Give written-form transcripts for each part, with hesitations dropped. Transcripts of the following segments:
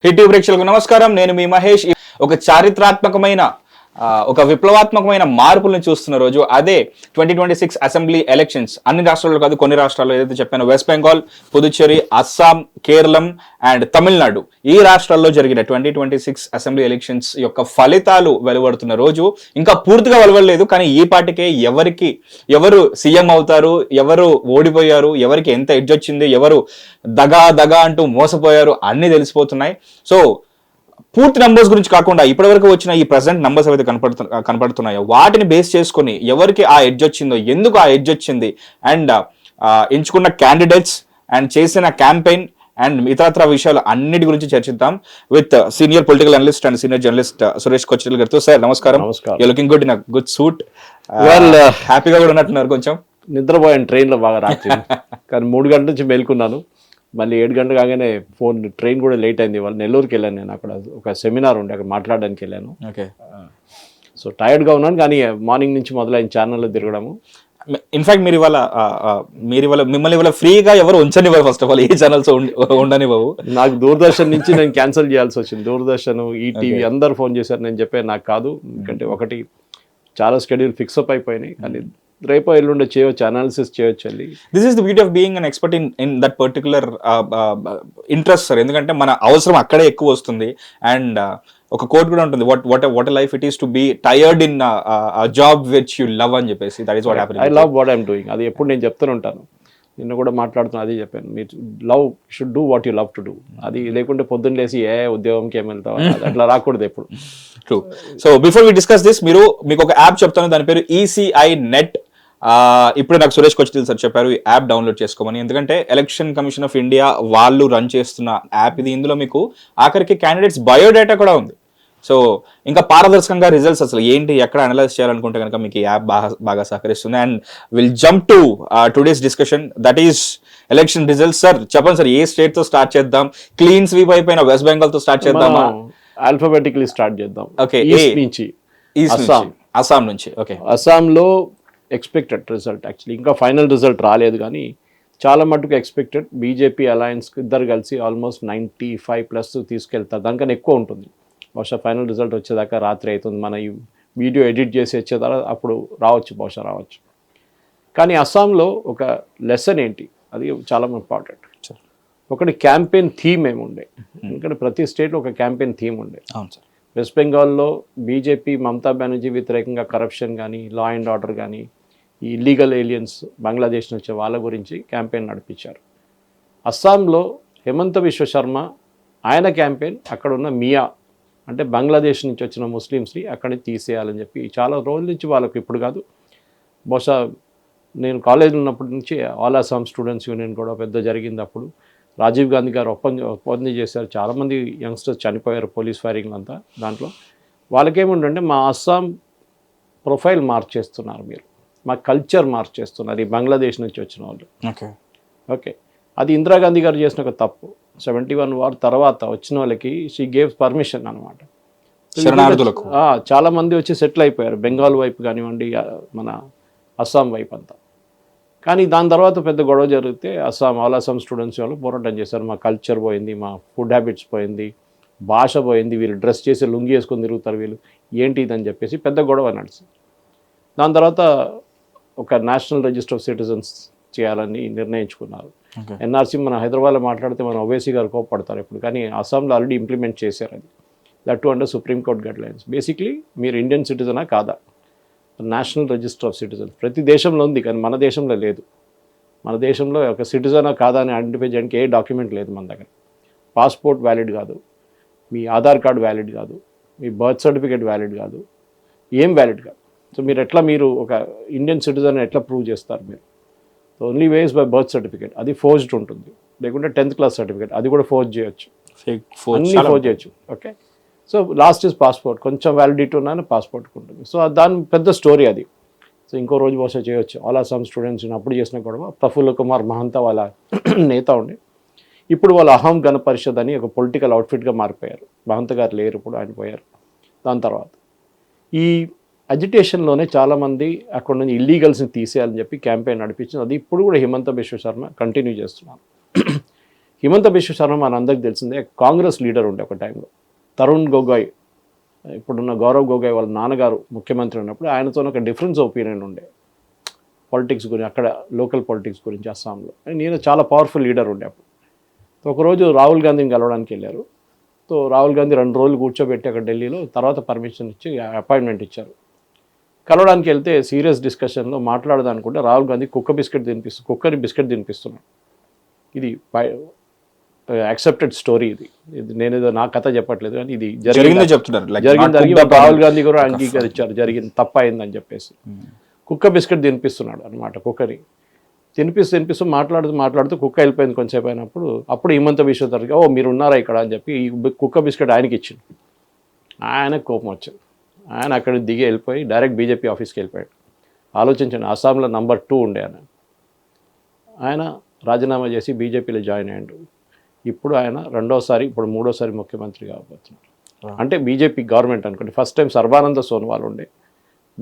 Hit ప్రేక్షకులకు నమస్కారం. నేను మీ మహేష్. ఒక చారిత్రాత్మకమైన ఒక విప్లవాత్మకమైన మార్పులను చూస్తున్న రోజు అదే 2026 అసెంబ్లీ ఎలక్షన్స్. అన్ని రాష్ట్రాల్లో కాదు, కొన్ని రాష్ట్రాల్లో ఏదైతే చెప్పానో వెస్ట్ బెంగాల్, పుదుచ్చేరి, అస్సాం, కేరళం అండ్ తమిళనాడు, ఈ రాష్ట్రాల్లో జరిగిన 2026 అసెంబ్లీ ఎలక్షన్స్ యొక్క ఫలితాలు వెలువడుతున్న రోజు. ఇంకా పూర్తిగా వెలువడలేదు, కానీ ఈ పాటికే ఎవరు సీఎం అవుతారు, ఎవరు ఓడిపోయారు, ఎవరికి ఎంత ఎడ్జ్ వచ్చింది, ఎవరు దగా అంటూ మోసపోయారు అన్ని తెలిసిపోతున్నాయి. సో పూర్తి నంబర్స్ గురించి కాకుండా ఇప్పటివరకు వచ్చిన ఈ ప్రెసెంట్ నంబర్స్ ఏవైతే కనపడుతున్నాయో వాటిని బేస్ చేసుకుని ఎవరికి ఆ ఎడ్జ్ వచ్చిందో, ఎందుకు ఆ ఎడ్జ్ వచ్చింది, అండ్ ఎంచుకున్న క్యాండిడేట్స్ అండ్ చేసిన క్యాంపెయిన్ అండ్ ఇతరత్ర విషయాలు అన్నిటి గురించి చర్చిద్దాం with senior political analyst and senior journalist Suresh Kochil గారితో. సార్ నమస్కారం. You looking good in a good suit. హ్యాపీగా కూడా ఉన్నట్టున్నారు. కొంచెం నిద్రపోయాను ట్రైన్లో బాగా రాత్రి, కానీ 3 గంటల నుంచి మేల్కున్నాను. మళ్ళీ 7 గంటలు కాగానే ట్రైన్ కూడా లేట్ అయింది. వాళ్ళు నెల్లూరుకి వెళ్ళాను, నేను అక్కడ ఒక సెమినార్ ఉండే అక్కడ మాట్లాడడానికి వెళ్ళాను. ఓకే. సో టైర్డ్గా ఉన్నాను, కానీ మార్నింగ్ నుంచి మొదలైన ఛానల్లో తిరగడము. ఇన్ఫాక్ట్ మీరు ఇవాళ మిమ్మల్ని ఇవాళ ఫ్రీగా ఎవరు ఉంచనివ్వరు. ఫస్ట్ ఆఫ్ ఆల్ ఏ ఛానల్స్ ఉండనివ్వవు. నాకు దూరదర్శన్ నుంచి నేను క్యాన్సిల్ చేయాల్సి వచ్చింది. దూరదర్శన్, ఈటీవీ అందరు ఫోన్ చేశారు. నేను చెప్పాను నాకు కాదు, ఎందుకంటే ఒకటి చాలా షెడ్యూల్ ఫిక్సప్ అయిపోయినాయి, కానీ రేపు ఎల్లుండి చేయవచ్చు, అనాలిసిస్ చేయొచ్చు. This is the beauty of being an expert in that particular interest sir. ఎందుకంటే మన అవసరం అక్కడే ఎక్కువ వస్తుంది. అండ్ ఒక కోట్ కూడా ఉంటుంది, what life it is to be tired in job which you love అని చెప్పేసి. That is what happening. I love what I'm doing. అది ఎప్పుడు నేను చెప్తూనే ఉంటాను. నిన్న కూడా మాట్లాడుతున్నా అదే చెప్పాను, మీరు love should do what you love to do. అది లేకుంటే పొద్దున్న లేసి ఉద్యోగంకి ఏం వెళ్తావు అట్లా రాకూడదు ఎప్పుడు. True. So before we discuss this, మీకు ఒక యాప్ చెప్తాను, దాని పేరు ఈసీఐ నెట్. ఇప్పుడు నాకు సురేష్ కొచ్చిల్ సార్ చెప్పారు ఈ యాప్ డౌన్లోడ్ చేసుకోమని. ఎందుకంటే ఎలక్షన్ కమిషన్ ఆఫ్ ఇండియా వాళ్ళు రన్ చేస్తున్న యాప్ ఇది. ఇందులో మీకు ఆఖరికి క్యాండిడేట్స్ బయోడేటా కూడా ఉంది. సో ఇంకా పారదర్శకంగా రిజల్ట్స్ అసలు ఏంటి, ఎక్కడ అనలైజ్ చేయాలనుకుంటే కనుక మీకు ఈ యాప్ బాగా సహకరిస్తుంది. And will jump to today's discussion, that is election results. Sir చెప్పండి సార్, ఏ స్టేట్ తో స్టార్ట్ చేద్దాం? క్లీన్ స్వీప్ అయిపోయిన వెస్ట్ బెంగాల్ తో స్టార్ట్ చేద్దామా? ఆల్ఫాబెటికలీ స్టార్ట్ చేద్దాం. ఓకే. అస్సాం నుంచి. ఓకే. అస్సాంలో ఎక్స్పెక్టెడ్ రిజల్ట్, యాక్చువల్లీ ఇంకా ఫైనల్ రిజల్ట్ రాలేదు, కానీ చాలా మటుకు ఎక్స్పెక్టెడ్. బీజేపీ అలయన్స్ ఇద్దరు కలిసి ఆల్మోస్ట్ 95+ తీసుకెళ్తారు, దానికన్నా ఎక్కువ ఉంటుంది. బహుశా ఫైనల్ రిజల్ట్ వచ్చేదాకా రాత్రి అవుతుంది. మన ఈ వీడియో ఎడిట్ చేసి వచ్చేదాకా అప్పుడు బహుశా రావచ్చు. కానీ అస్సాంలో ఒక లెసన్ ఏంటి, అది చాలా ఇంపార్టెంట్. ఒకటి క్యాంపెయిన్ థీమ్ ఏముండే, ఎందుకంటే ప్రతి స్టేట్లో ఒక క్యాంపెయిన్ థీమ్ ఉండే. అవును సార్. వెస్ట్ బెంగాల్లో బీజేపీ మమతా బెనర్జీ వ్యతిరేకంగా కరప్షన్ కానీ, లా అండ్ ఆర్డర్ కానీ, ఈ ఇల్లీగల్ ఏలియన్స్ బంగ్లాదేశ్ నుంచి వాళ్ళ గురించి క్యాంపెయిన్ నడిపించారు. అస్సాంలో హిమంత బిశ్వ శర్మ, ఆయన క్యాంపెయిన్ అక్కడ ఉన్న మియా అంటే బంగ్లాదేశ్ నుంచి వచ్చిన ముస్లిమ్స్ని అక్కడి నుంచి తీసేయాలని చెప్పి చాలా రోజుల నుంచి, వాళ్ళకు ఇప్పుడు కాదు, బహుశా నేను కాలేజీలో ఉన్నప్పటి నుంచి ఆల్ అస్సాం స్టూడెంట్స్ యూనియన్ కూడా పెద్ద జరిగింది. అప్పుడు రాజీవ్ గాంధీ గారు ఒప్పందం చేశారు. చాలామంది యంగ్స్టర్స్ చనిపోయారు పోలీస్ ఫైరింగ్ అంతా. దాంట్లో వాళ్ళకేముండంటే, మా అస్సాం ప్రొఫైల్ మార్చేస్తున్నారు మీరు, మా కల్చర్ మార్చేస్తున్నారు ఈ బంగ్లాదేశ్ నుంచి వచ్చిన వాళ్ళు. ఓకే. అది ఇందిరాగాంధీ గారు చేసిన ఒక తప్పు. 71 వార్ తర్వాత వచ్చిన వాళ్ళకి షీ గేవ్ పర్మిషన్ అనమాట. చాలామంది వచ్చి సెటిల్ అయిపోయారు, బెంగాల్ వైపు కానివ్వండి, మన అస్సాం వైపు అంతా. కానీ దాని తర్వాత పెద్ద గొడవ జరిగితే ఆల్ అస్సాం స్టూడెంట్స్ వాళ్ళు పోరాటం చేశారు. మా కల్చర్ పోయింది, మా ఫుడ్ హ్యాబిట్స్ పోయింది, భాష పోయింది, వీళ్ళు డ్రెస్ చేసి లుంగి వేసుకొని తిరుగుతారు, వీళ్ళు ఏంటి ఇదని చెప్పేసి పెద్ద గొడవ నడిచింది. దాని తర్వాత ఒక నేషనల్ రిజిస్టర్ ఆఫ్ సిటిజన్స్ చేయాలని నిర్ణయించుకున్నారు. ఎన్ఆర్సీ మన హైదరాబాద్లో మాట్లాడితే మన ఓవైసీ గారు కోపడతారు ఇప్పుడు, కానీ అస్సాంలో ఆల్రెడీ ఇంప్లిమెంట్ చేశారు అది. That under supreme court guidelines. Basically మీరు ఇండియన్ సిటిజనా కాదా, నేషనల్ రిజిస్టర్ ఆఫ్ సిటిజన్స్ ప్రతి దేశంలో ఉంది, కానీ మన దేశంలో లేదు. మన దేశంలో ఒక సిటిజనా కాదా అని ఐడెంటిఫై చేయడానికి ఏ డాక్యుమెంట్ లేదు మన దగ్గర. పాస్పోర్ట్ వ్యాలిడ్ కాదు, మీ ఆధార్ కార్డు వ్యాలిడ్ కాదు, మీ బర్త్ సర్టిఫికేట్ వ్యాలిడ్ కాదు, ఏం వ్యాలిడ్ కాదు. సో మీరు ఒక ఇండియన్ సిటిజన్ ఎట్లా ప్రూవ్ చేస్తారు మీరు? So only ways by birth certificate, అది ఫోర్జ్డ్ ఉంటుంది. లేకుంటే 10th క్లాస్ సర్టిఫికేట్, అది కూడా ఫోర్జ్ చేయొచ్చు, అన్నీ ఫోర్జ్ చేయొచ్చు. Okay. So last is passport, కొంచెం వ్యాలిడిటీ ఉన్నాను పాస్పోర్ట్కి ఉంటుంది. సో దాని పెద్ద స్టోరీ అది. సో ఇంకో రోజు బహుశా చేయొచ్చు. ఆల్ అస్సాం స్టూడెంట్స్ అప్పుడు చేసిన గొడవ. ప్రఫుల్ల కుమార్ మహంతా వాళ్ళ నేత ఉండి, ఇప్పుడు వాళ్ళు అహం గణ పరిషత్ అని ఒక పొలిటికల్ అవుట్ఫిట్గా మారిపోయారు. మహంత గారు లేరు ఇప్పుడు, ఆయన పోయారు. దాని తర్వాత ఈ అజిటేషన్లోనే చాలామంది అక్కడ నుంచి ఇల్లీగల్స్ని తీసేయాలని చెప్పి క్యాంపెయిన్ నడిపించింది. అది ఇప్పుడు కూడా హిమంత బిశ్వ శర్మ కంటిన్యూ చేస్తున్నారు. హిమంత బిశ్వ శర్మ మనందరికి తెలిసిందే కాంగ్రెస్ లీడర్ ఉండే ఒక టైంలో. తరుణ్ గొగోయ్, ఇప్పుడున్న గౌరవ్ గొగోయ్ వాళ్ళ నాన్నగారు ముఖ్యమంత్రి ఉన్నప్పుడు ఆయనతో ఒక డిఫరెన్స్ ఒపీనియన్ ఉండే పాలిటిక్స్ గురించి, అక్కడ లోకల్ పాలిటిక్స్ గురించి అస్సాంలో. నేను చాలా పవర్ఫుల్ లీడర్ ఉండే అప్పుడు. ఒకరోజు రాహుల్ గాంధీని కలవడానికి వెళ్ళారు. సో రాహుల్ గాంధీ 2 రోజులు కూర్చోబెట్టి అక్కడ ఢిల్లీలో, తర్వాత పర్మిషన్ ఇచ్చి అపాయింట్మెంట్ ఇచ్చారు. కలవడానికి వెళ్తే సీరియస్ డిస్కషన్లో మాట్లాడదానుకుంటే రాహుల్ గాంధీ కుక్కని బిస్కెట్ తినిపిస్తున్నాడు. ఇది యాక్సెప్టెడ్ స్టోరీ. ఇది నేనేదో నా కథ చెప్పట్లేదు, కానీ ఇది జరిగింది చెప్తున్నారు. రాహుల్ గాంధీ కూడా అంగీకరించారు, జరిగింది, తప్పయిందని చెప్పేసి. కుక్క బిస్కెట్ తినిపిస్తున్నాడు అనమాట. కుక్కని తినిపిస్తూ మాట్లాడుతూ కుక్క వెళ్ళిపోయింది. కొంచెంసేపు అయినప్పుడు అప్పుడు హిమంత బిశ్వ శర్మ ఓ మీరు ఉన్నారా ఇక్కడ అని చెప్పి ఈ కుక్క బిస్కెట్ ఆయనకి ఇచ్చింది. ఆయనకు కోపం వచ్చింది. ఆయన అక్కడ దిగి వెళ్ళిపోయి డైరెక్ట్ బీజేపీ ఆఫీస్కి వెళ్ళిపోయాడు. ఆలోచించండి, అస్సాంలో నంబర్ 2 ఉండే ఆయన రాజీనామా చేసి బీజేపీలో జాయిన్ అయ్యాడు. ఇప్పుడు ఆయన ఇప్పుడు మూడోసారి ముఖ్యమంత్రి కాబోతున్నారు. అంటే బీజేపీ గవర్నమెంట్ అనుకోండి. ఫస్ట్ టైం సర్బానంద సోనోవాల్ ఉండే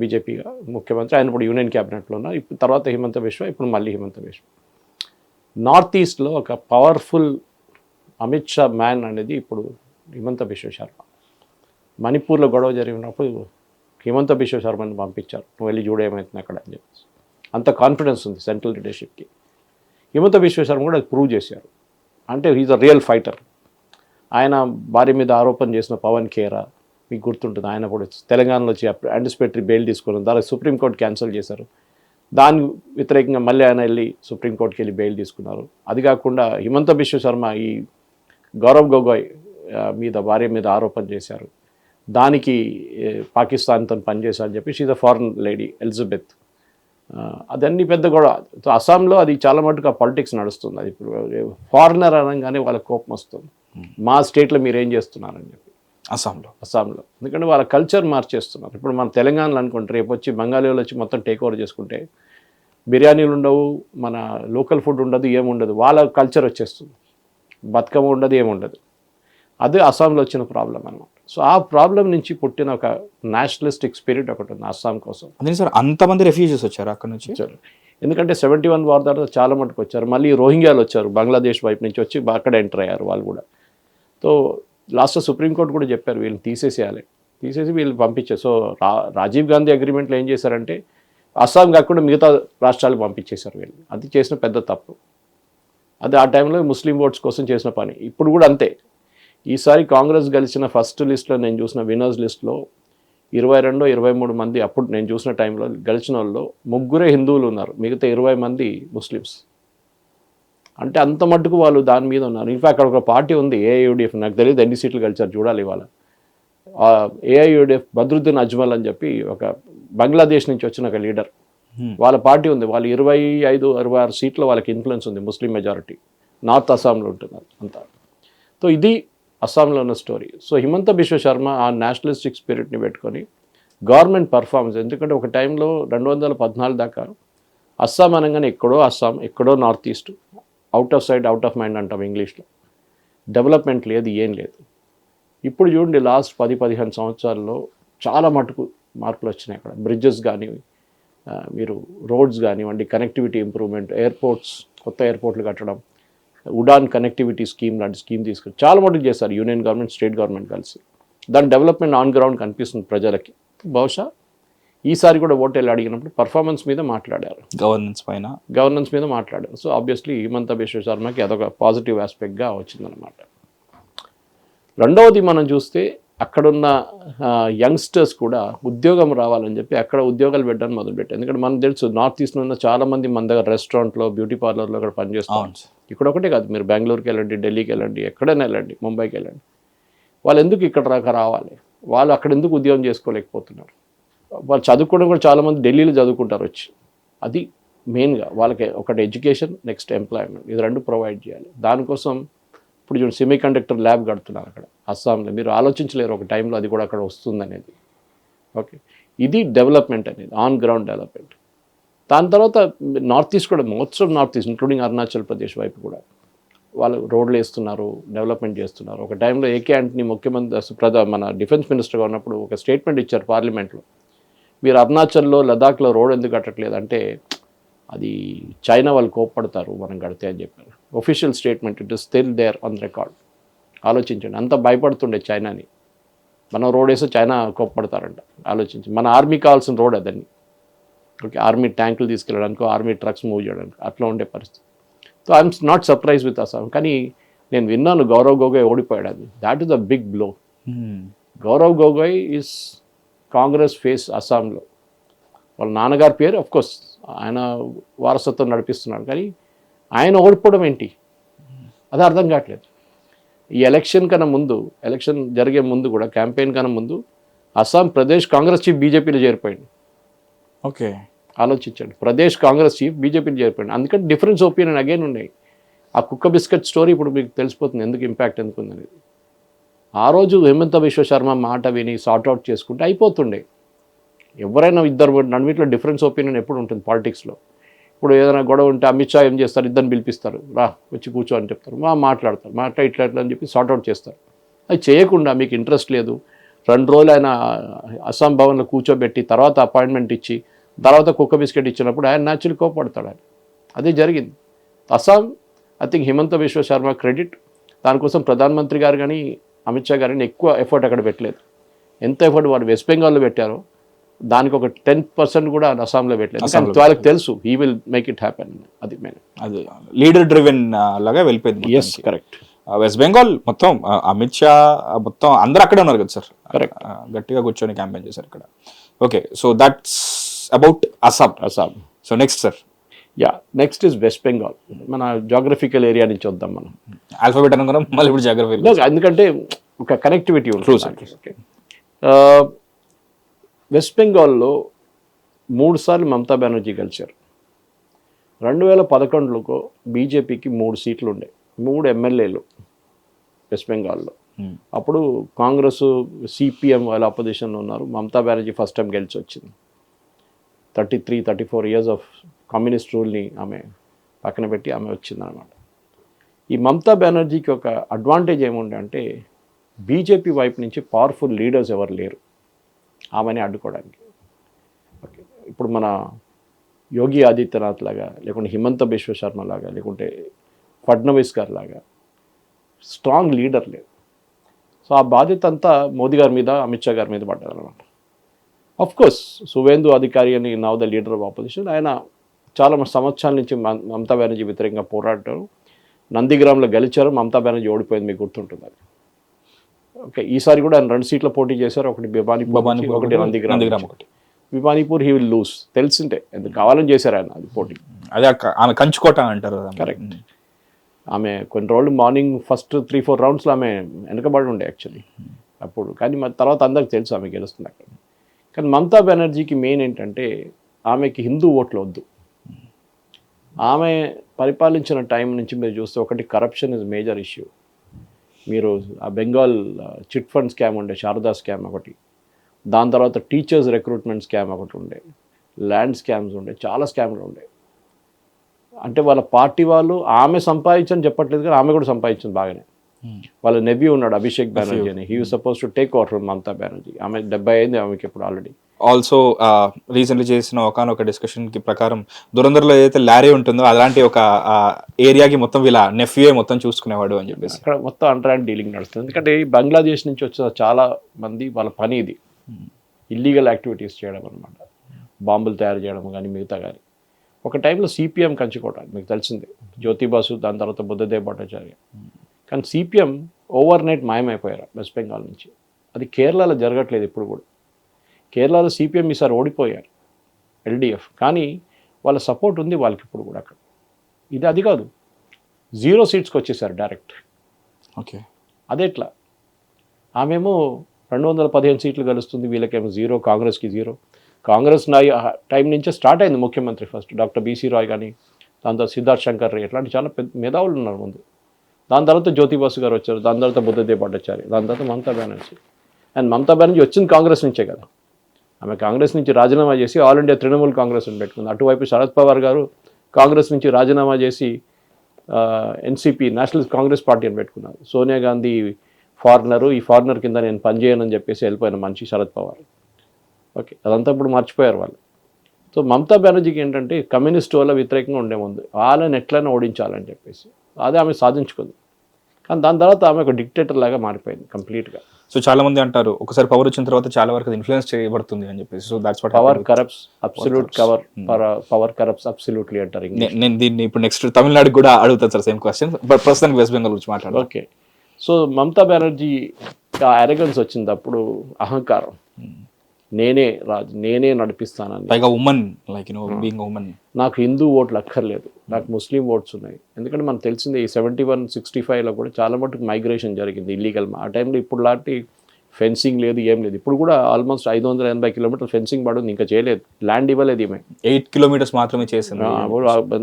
బీజేపీగా ముఖ్యమంత్రి, ఆయన ఇప్పుడు యూనియన్ క్యాబినెట్లో ఉన్నారు. ఇప్పుడు తర్వాత హిమంత బిశ్వ, ఇప్పుడు మళ్ళీ హిమంత బిశ్వ. నార్త్ ఈస్ట్లో ఒక పవర్ఫుల్ అమిత్ షా మ్యాన్ అనేది ఇప్పుడు హిమంత బిశ్వ శర్మ. మణిపూర్లో గొడవ జరిగినప్పుడు హిమంత బిశ్వ శర్మని పంపించారు, నువ్వు వెళ్ళి చూడ ఏమవుతుంది అక్కడ అని చెప్పేసి. అంత కాన్ఫిడెన్స్ ఉంది సెంట్రల్ లీడర్షిప్కి. హిమంత బిశ్వ శర్మ కూడా అది ప్రూవ్ చేశారు. అంటే హీజ్ అ రియల్ ఫైటర్. ఆయన భార్య మీద ఆరోపణ చేసిన పవన్ ఖేరా మీకు గుర్తుంటుంది, ఆయన కూడా తెలంగాణలో వచ్చి యాంటిసిపేటరీ బెయిల్ తీసుకున్నారు. దానికి సుప్రీంకోర్టు క్యాన్సిల్ చేశారు. దాని వ్యతిరేకంగా మళ్ళీ ఆయన వెళ్ళి సుప్రీంకోర్టుకి వెళ్ళి బెయిల్ తీసుకున్నారు. అది కాకుండా హిమంత బిశ్వ శర్మ ఈ గౌరవ్ గొగోయ్ భార్య మీద ఆరోపణ చేశారు. దానికి పాకిస్తాన్తో పనిచేశారని చెప్పి she's a foreign lady Elizabeth. అదన్నీ పెద్ద గొడవ. అస్సాంలో అది చాలా మటుకు ఆ పాలిటిక్స్ నడుస్తుంది. అది ఇప్పుడు ఫారినర్ అనగానే వాళ్ళ కోపం వస్తుంది, మా స్టేట్లో మీరు ఏం చేస్తున్నారని చెప్పి. అస్సాంలో ఎందుకంటే వాళ్ళ కల్చర్ మార్చేస్తున్నారు. ఇప్పుడు మన తెలంగాణలో అనుకుంటే రేపు వచ్చి బెంగాలీలు వచ్చి మొత్తం టేక్ ఓవర్ చేసుకుంటే బిర్యానీలు ఉండవు, మన లోకల్ ఫుడ్ ఉండదు, ఏముండదు, వాళ్ళ కల్చర్ వచ్చేస్తుంది. బతుకమ్మ ఉండదు, ఏముండదు. అదే అస్సాంలో వచ్చిన ప్రాబ్లం అనమాట. సో ఆ ప్రాబ్లం నుంచి పుట్టిన ఒక నేషనలిస్టిక్ స్పిరిట్ ఒకటి ఉంది అస్సాం కోసం. అదే సార్, అంతమంది రెఫ్యూజీస్ వచ్చారు అక్కడ నుంచి. ఎందుకంటే 71 వార్ తర్వాత చాలా మటుకు వచ్చారు. మళ్ళీ రోహింగ్యాలు వచ్చారు, బంగ్లాదేశ్ వైపు నుంచి వచ్చి అక్కడ ఎంటర్ అయ్యారు వాళ్ళు కూడా. సో లాస్ట్ సుప్రీంకోర్టు కూడా చెప్పారు వీళ్ళని తీసేసి వీళ్ళు పంపించారు. సో రాజీవ్ గాంధీ అగ్రిమెంట్లో ఏం చేశారంటే అస్సాం కాకుండా మిగతా రాష్ట్రాలకు పంపించేశారు వీళ్ళు. అది చేసిన పెద్ద తప్పు. అది ఆ టైంలో ముస్లిం ఓట్స్ కోసం చేసిన పని. ఇప్పుడు కూడా అంతే. ఈసారి కాంగ్రెస్ గెలిచిన ఫస్ట్ లిస్ట్లో నేను చూసిన విన్నర్స్ లిస్ట్లో 22-23 మంది అప్పుడు నేను చూసిన టైంలో గెలిచిన వాళ్ళు 3 హిందువులు ఉన్నారు, మిగతా 20 మంది ముస్లిమ్స్. అంటే అంత మట్టుకు వాళ్ళు దాని మీద ఉన్నారు. ఇన్ఫాక్ట్ అక్కడ ఒక పార్టీ ఉంది ఏఐయుడిఎఫ్, నాకు తెలియదు ఎన్ని సీట్లు గెలిచారు చూడాలి ఇవాళ. ఏఐయుడిఎఫ్ బద్రుద్దీన్ అజ్మల్ అని చెప్పి ఒక బంగ్లాదేశ్ నుంచి వచ్చిన ఒక లీడర్, వాళ్ళ పార్టీ ఉంది. వాళ్ళు 25-26 సీట్ల వాళ్ళకి ఇన్ఫ్లుయెన్స్ ఉంది, ముస్లిం మెజారిటీ. నార్త్ అస్సాంలో ఉంటున్నారు అంతా. సో ఇది అస్సాంలో ఉన్న స్టోరీ. సో హిమంత బిశ్వ శర్మ ఆ నేషనలిస్టిక్ స్పిరిట్ని పెట్టుకొని గవర్నమెంట్ పర్ఫార్మెన్స్, ఎందుకంటే ఒక టైంలో 2014 దాకా అస్సాం అనగానే ఎక్కడో అస్సాం, ఎక్కడో north east, out of sight out of mind అంటాం ఇంగ్లీష్లో. డెవలప్మెంట్ లేదు, ఏం లేదు. ఇప్పుడు చూడండి లాస్ట్ 10-15 సంవత్సరాల్లో చాలా మటుకు మార్పులు వచ్చినాయి అక్కడ. బ్రిడ్జెస్ కానీ, మీరు రోడ్స్ కానివ్వండి, కనెక్టివిటీ ఇంప్రూవ్మెంట్, ఎయిర్పోర్ట్స్, కొత్త ఎయిర్పోర్ట్లు కట్టడం, ఉడాన్ కనెక్టివిటీ స్కీమ్ లాంటి స్కీమ్ తీసుకొని చాలా మటుకు చేశారు యూనియన్ గవర్నమెంట్, స్టేట్ గవర్నమెంట్ కలిసి. దాని డెవలప్మెంట్ ఆన్ గ్రౌండ్ కనిపిస్తుంది ప్రజలకి. బహుశా ఈసారి కూడా ఓటేళ్ళు అడిగినప్పుడు పర్ఫార్మెన్స్ మీద మాట్లాడారు, గవర్నెన్స్ మీద మాట్లాడారు. సో ఆబ్వియస్లీ హిమంత బిశ్వ శర్మకి అదొక పాజిటివ్ ఆస్పెక్ట్గా వచ్చిందనమాట. రెండవది మనం చూస్తే అక్కడున్న యంగ్స్టర్స్ కూడా ఉద్యోగం రావాలని చెప్పి అక్కడ ఉద్యోగాలు పెట్టడానికి మొదలుపెట్టారు. ఎందుకంటే మనకు తెలుసు నార్త్ ఈస్ట్లో ఉన్న చాలామంది మన దగ్గర రెస్టారెంట్లో, బ్యూటీ పార్లర్లో అక్కడ పనిచేస్తాం. ఇక్కడ ఒకటే కాదు, మీరు బెంగళూరుకి వెళ్ళండి, ఢిల్లీకి వెళ్ళండి, ఎక్కడైనా వెళ్ళండి, ముంబైకి వెళ్ళండి. వాళ్ళు ఎందుకు ఇక్కడ రావాలి? వాళ్ళు అక్కడ ఎందుకు ఉద్యోగం చేసుకోలేకపోతున్నారు? వాళ్ళు చదువుకోవడం కూడా చాలామంది ఢిల్లీలో చదువుకుంటారు వచ్చి. అది మెయిన్గా వాళ్ళకి ఒకటి ఎడ్యుకేషన్, నెక్స్ట్ ఎంప్లాయ్మెంట్, ఇది 2 ప్రొవైడ్ చేయాలి. దానికోసం ఇప్పుడు చూడండి సెమీ కండక్టర్ ల్యాబ్ కడుతున్నారు అక్కడ అస్సాంలో. మీరు ఆలోచించలేరు ఒక టైంలో అది కూడా అక్కడ వస్తుందనేది. ఓకే, ఇది డెవలప్మెంట్ అనేది, ఆన్ గ్రౌండ్ డెవలప్మెంట్. దాని తర్వాత నార్త్ ఈస్ట్ కూడా, most of north east including Arunachal Pradesh వైపు కూడా వాళ్ళు రోడ్లు వేస్తున్నారు, డెవలప్మెంట్ చేస్తున్నారు. ఒక టైంలో ఏకే ఆంటనీ ముఖ్యమంత్రి మన డిఫెన్స్ మినిస్టర్గా ఉన్నప్పుడు ఒక స్టేట్మెంట్ ఇచ్చారు పార్లమెంట్లో, మీరు అరుణాచల్లో, లదాఖ్లో రోడ్ ఎందుకు కట్టట్లేదు అంటే అది చైనా వాళ్ళు కోప్పడతారు మనం కడితే అని చెప్పారు. Official statement, it is still there on record. ఆలోచించండి, అంత భయపడుతుండే చైనాని. మనం రోడ్ వేస్తే చైనా కోప్పడతారంట. ఆలోచించండి, మన ఆర్మీ కావాల్సిన రోడ్ అదని. ఓకే, ఆర్మీ ట్యాంకులు తీసుకెళ్ళడానికి, ఆర్మీ ట్రక్స్ మూవ్ చేయడానికి అట్లా ఉండే పరిస్థితి. So I'm not surprise with Assam. కానీ నేను విన్నాను గౌరవ్ గొగోయ్ ఓడిపోయాడు అని. That is a big blow. Gaurav Gogoi is Congress face అస్సాంలో. వాళ్ళ నాన్నగారి పేరు అఫ్కోర్స్ ఆయన వారసత్వం నడిపిస్తున్నాడు, కానీ ఆయన ఓడిపోవడం ఏంటి అది అర్థం కావట్లేదు. ఈ ఎలక్షన్ కన్నా ముందు, ఎలక్షన్ జరిగే ముందు కూడా, క్యాంపెయిన్ కన్నా ముందు అస్సాం ప్రదేశ్ కాంగ్రెస్ చీఫ్ బీజేపీలో చేరిపోయింది. ఓకే, ఆలోచించండి, ప్రదేశ్ కాంగ్రెస్ చీఫ్ బీజేపీలో చేరిపోయింది. అందుకని డిఫరెన్స్ ఒపీనియన్ అగైన్ ఉన్నాయి. ఆ కుక్క బిస్కెట్ స్టోరీ ఇప్పుడు మీకు తెలిసిపోతుంది ఎందుకు ఇంపాక్ట్ ఎందుకు ఉందనేది. ఆ రోజు హేమంత బిశ్వ శర్మ మాట విని సార్ట్అవుట్ చేసుకుంటే అయిపోతుండే. ఎవరైనా ఇద్దరు నడుమిట్లో డిఫరెన్స్ ఒపీనియన్ ఎప్పుడు ఉంటుంది పాలిటిక్స్లో. ఇప్పుడు ఏదైనా గొడవ ఉంటే అమిత్ షా ఏం చేస్తారు, ఇద్దరిని పిలిపిస్తారు, రా వచ్చి కూర్చో అని చెప్తారు, మాట్లాడతారు, ఇట్లా అని చెప్పి సార్ట్అవుట్ చేస్తారు. అది చేయకుండా మీకు ఇంట్రెస్ట్ లేదు, 2 రోజులు ఆయన అస్సాం భవన్లో కూర్చోబెట్టి తర్వాత అపాయింట్మెంట్ ఇచ్చి తర్వాత కుక్క బిస్కెట్ ఇచ్చినప్పుడు ఆయన న్యాచురల్ కోపడతాడు. ఆయన అదే జరిగింది. Assam I think Himanta Biswa Sharma credit. దానికోసం ప్రధానమంత్రి గారు కానీ అమిత్ షా గారిని ఎక్కువ ఎఫర్ట్ అక్కడ పెట్టలేదు. ఎంత ఎఫర్ట్ వాడు వెస్ట్ బెంగాల్లో పెట్టారో దానికి ఒక 10% కూడా అస్సాంలో పెట్టలేదు. కానీ వాళ్ళకి తెలుసు he will make it happen. అది మెయిన్, అది లీడర్ డ్రివెన్ లాగా వెళ్ళిపోయింది. Yes, correct. వెస్ట్ బెంగాల్ మొత్తం అమిత్ షా మొత్తం అందరూ అక్కడే ఉన్నారు కదా సార్. కరెక్ట్, గట్టిగా కూర్చొని క్యాంపెయిన్ చేశారు ఇక్కడ. Okay, so that's about Assam. So next sir. Yeah, next is west Bengal. మన జాగ్రఫికల్ ఏరియా నుంచి వద్దాం మనం. ఆల్ఫాబెట్ అనుకున్నాం, మళ్ళీ ఇప్పుడు జాగ్రఫీ. ఎందుకంటే ఒక కనెక్టివిటీ ఉంటుంది. ఓకే, వెస్ట్ బెంగాల్లో 3 సార్లు మమతా బెనర్జీ గెలిచారు. 2011లో బీజేపీకి 3 సీట్లు ఉండే, 3 ఎమ్మెల్యేలు వెస్ట్ బెంగాల్లో. అప్పుడు కాంగ్రెస్ సిపిఎం వాళ్ళ అపోజిషన్లో ఉన్నారు. మమతా బెనర్జీ ఫస్ట్ టైం గెలిచి వచ్చింది. 33-34 ఇయర్స్ ఆఫ్ కమ్యూనిస్ట్ రూల్ని ఆమె పక్కన పెట్టి ఆమె వచ్చిందనమాట. ఈ మమతా బెనర్జీకి ఒక అడ్వాంటేజ్ ఏముండే అంటే బీజేపీ వైపు నుంచి పవర్ఫుల్ లీడర్స్ ఎవరు లేరు ఆమెని అడ్డుకోవడానికి. ఓకే, ఇప్పుడు మన యోగి ఆదిత్యనాథ్ లాగా, లేకుంటే హిమంత బిశ్వ శర్మ లాగా, లేకుంటే ఫడ్నవీస్ గారు లాగా స్ట్రాంగ్ లీడర్ లేదు. సో ఆ బాధ్యత అంతా మోదీ గారి మీద, అమిత్ షా గారి మీద పడ్డారనమాట. ఆఫ్ కోర్స్ సువేందు అధికారి అని now the leader of opposition, ఆయన చాలా సంవత్సరాల నుంచి మమతా బెనర్జీ వ్యతిరేకంగా పోరాడారు. నందిగ్రామ్లో గెలిచారు, మమతా బెనర్జీ ఓడిపోయింది, మీకు గుర్తుంటుంది అది. ఓకే, ఈసారి కూడా ఆయన 2 సీట్లు పోటీ చేశారు. ఒకటి భివానీపూర్, ఒకటి నందిగ్రామ్. భివానీపూర్ హీ విల్ లూజ్, తెలిసింటే ఎందుకు కావాలని చేశారు ఆయన అది పోటీ. అదే ఆమె కంచుకోట అంటారు. కరెక్ట్. ఆమె కొన్ని రోజులు మార్నింగ్ ఫస్ట్ 3-4 రౌండ్స్లో ఆమె వెనకబడి ఉండే యాక్చువల్లీ అప్పుడు. కానీ తర్వాత అందరికి తెలుసు ఆమె గెలుస్తుంది అక్కడ. కానీ మమతా బెనర్జీకి మెయిన్ ఏంటంటే ఆమెకి హిందూ ఓట్లు వద్దు. ఆమె పరిపాలించిన టైం నుంచి మీరు చూస్తే ఒకటి కరప్షన్ ఇస్ మేజర్ ఇష్యూ. మీరు ఆ బెంగాల్ చిట్ ఫండ్ స్కామ్ ఉండే, శారదా స్కామ్ ఒకటి, దాని తర్వాత టీచర్స్ రిక్రూట్మెంట్ స్కామ్ ఒకటి ఉండే, ల్యాండ్ స్కామ్స్ ఉండే, చాలా స్కామ్లు ఉండే. అంటే వాళ్ళ పార్టీ వాళ్ళు ఆమె సంపాదించని చెప్పట్లేదు, కానీ ఆమె కూడా సంపాదించింది బాగానే. వాళ్ళ నెవ్యూ ఉన్నాడు అభిషేక్ బెనర్జీ అని, he was suppose to take over from Mamata Banerjee. ఆమె 70 అయింది ఆమెకి ఇప్పుడు ఆల్రెడీ. ఆల్సో రీసెంట్లీ చేసిన ఒకనొక డిస్కషన్కి ప్రకారం దురందర్లో ఏదైతే లారీ ఉంటుందో అలాంటి ఒక ఏరియాకి మొత్తం వీళ్ళ నెఫ్యూయే మొత్తం చూసుకునేవాడు అని చెప్పేసి అక్కడ మొత్తం అండర్ డీలింగ్ నడుస్తుంది. ఎందుకంటే ఈ బంగ్లాదేశ్ నుంచి వచ్చిన చాలా మంది వాళ్ళ పని ఇది ఇల్లీగల్ యాక్టివిటీస్ చేయడం అనమాట. బాంబులు తయారు చేయడం కానీ మిగతా కానీ. ఒక టైంలో సిపిఎం కంచుకోవడానికి మీకు తెలిసిందే, జ్యోతిబాసు, దాని తర్వాత బుద్ధదేవ్ భట్టాచార్య. కానీ సిపిఎం ఓవర్ నైట్ మాయమైపోయారు వెస్ట్ బెంగాల్ నుంచి. అది కేరళలో జరగట్లేదు ఇప్పుడు కూడా. కేరళలో సిపిఎం ఈసారి ఓడిపోయారు ఎల్డిఎఫ్, కానీ వాళ్ళ సపోర్ట్ ఉంది వాళ్ళకి ఇప్పుడు కూడా అక్కడ. ఇది అది కాదు, 0 సీట్స్కి వచ్చేసారు డైరెక్ట్. ఓకే, అదెట్లా? ఆమెమో 215 సీట్లు గెలుస్తుంది, వీళ్ళకేమో 0, కాంగ్రెస్కి 0. కాంగ్రెస్ టైం నుంచే స్టార్ట్ అయింది ముఖ్యమంత్రి ఫస్ట్ డాక్టర్ బీసీ రాయ్ కానీ, దాని తర్వాత సిద్ధార్థ్ శంకర్ రే, ఇట్లాంటి చాలా పెద్ద మేధావులు ఉన్నారు ముందు. దాని తర్వాత జ్యోతిబాసు గారు వచ్చారు, దాని తర్వాత బుద్ధదేవ్ భట్టాచార్య, దాని తర్వాత మమతా బెనర్జీ. అండ్ మమతా బెనర్జీ వచ్చింది కాంగ్రెస్ నుంచే కదా. ఆమె కాంగ్రెస్ నుంచి రాజీనామా చేసి ఆల్ ఇండియా తృణమూల్ కాంగ్రెస్ అని పెట్టుకుంది. అటువైపు శరద్ పవార్ గారు కాంగ్రెస్ నుంచి రాజీనామా చేసి ఎన్సీపీ నేషనల్ కాంగ్రెస్ పార్టీ అని పెట్టుకున్నారు. సోనియా గాంధీ ఫారినరు, ఈ ఫారినర్ కింద నేను పనిచేయనని చెప్పేసి వెళ్ళిపోయిన మనిషి శరద్ పవార్. ఓకే, అదంతా ఇప్పుడు మర్చిపోయారు వాళ్ళు. సో మమతా బెనర్జీకి ఏంటంటే కమ్యూనిస్ట్ వల్ల వ్యతిరేకంగా ఉండే ముందు వాళ్ళని ఎట్లయినా ఓడించాలని చెప్పేసి అదే ఆమె సాధించుకుంది. కానీ దాని తర్వాత ఆమె ఒక డిక్టేటర్ లాగా మారిపోయింది కంప్లీట్గా. సో చాలా మంది అంటారు ఒకసారి పవర్ వచ్చిన తర్వాత చాలా వరకు ఇన్ఫ్లుయెన్స్ చేయబడుతుంది అని చెప్పేసి. So that's watt power corrupts absolute power corrupts absolutely అంటారు. నేను దీన్ని ఇప్పుడు నెక్స్ట్ తమిళనాడుకి కూడా అడుగుతాను సార్ సేమ్ క్వశ్చన్, బట్ ప్రస్తుతానికి వెస్ట్ బెంగాల్ గురించి మాట్లాడాలి. Okay, so Mamata Banerjee arrogance వచ్చినప్పుడు అహంకారం, నేనే రాజు, నేనే నడిపిస్తానని, పైగా ఉమెన్, లైక్ బీయింగ్ ఉమెన్, నాకు హిందూ ఓట్లు అక్కర్లేదు, నాకు ముస్లిం ఓట్స్ ఉన్నాయి. ఎందుకంటే మనకు తెలిసింది ఈ 71-65లో కూడా చాలా మటుకు మైగ్రేషన్ జరిగింది ఇల్లీగల్. ఆ టైంలో ఇప్పుడు లాంటి ఫెన్సింగ్ లేదు, ఏం లేదు. ఇప్పుడు కూడా ఆల్మోస్ట్ 580 కిలోమీటర్లు ఫెన్సింగ్ పడుతుంది, ఇంకా చేయలేదు, ల్యాండ్ ఇవ్వలేదు ఈమె. 8 కిలోమీటర్స్ మాత్రమే చేసింది.